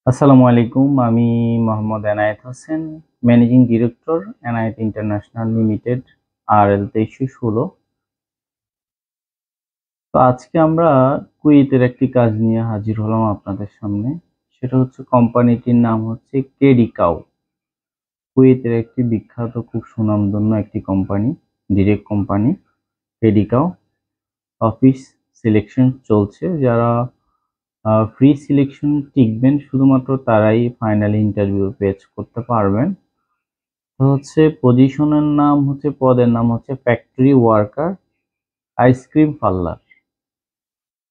আসসালামু আলাইকুম। আমি Mohammad Enayet Hossain, managing director, Enayet international limited, RL 2316। তো আজকে আমরা কুয়েতের একটি কাজ নিয়ে হাজির হলাম আপনাদের সামনে। সেটা হচ্ছে কোম্পানিটির নাম হচ্ছে কেডিকাও। কুয়েতের একটি বিখ্যাত খুব সুনামধন্য একটি কোম্পানি, ডিরেক্ট কোম্পানি কেডিকাও। অফিস সিলেকশন চলছে। যারা ফ্রি সিলেকশন টিকবেন শুধুমাত্র তারাই ফাইনাল ইন্টারভিউ পেজ করতে পারবেন। পদের নাম হচ্ছে factory worker ice cream parlour.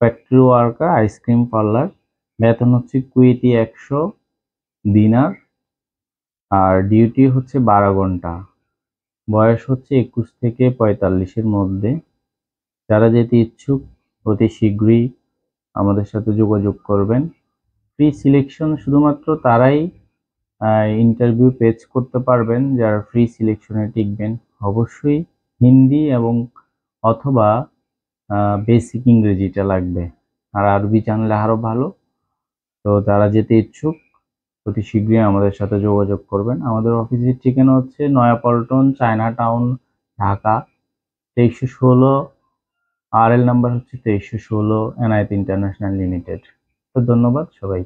Factory worker ice cream parlour. বেতন হচ্ছে কুয়েতি 100 দিনার। আর ডিউটি হচ্ছে 12 ঘন্টা। বয়স হচ্ছে 21 থেকে 45-এর মধ্যে। যারা যেতে ইচ্ছুক অতি শীঘ্রই আমাদের সাথে যোগাযোগ করবেন। ফ্রি সিলেকশন শুধুমাত্র তারাই ইন্টারভিউ পেজ করতে পারবেন যারা ফ্রি সিলেকশনে টিকবেন। অবশ্যই হিন্দি এবং অথবা বেসিক ইংরেজিটা লাগবে, আর আরবি জানলে আরো ভালো। তো যারা যেতে ইচ্ছুক অতি শীঘ্রই আমাদের সাথে যোগাযোগ করবেন। আমাদের অফিসের ঠিকানা হচ্ছে Naya Paltan, China town, Dhaka 2316। RL number হচ্ছে 2316, এনায়েত ইন্টারন্যাশনাল লিমিটেড। তো ধন্যবাদ সবাই।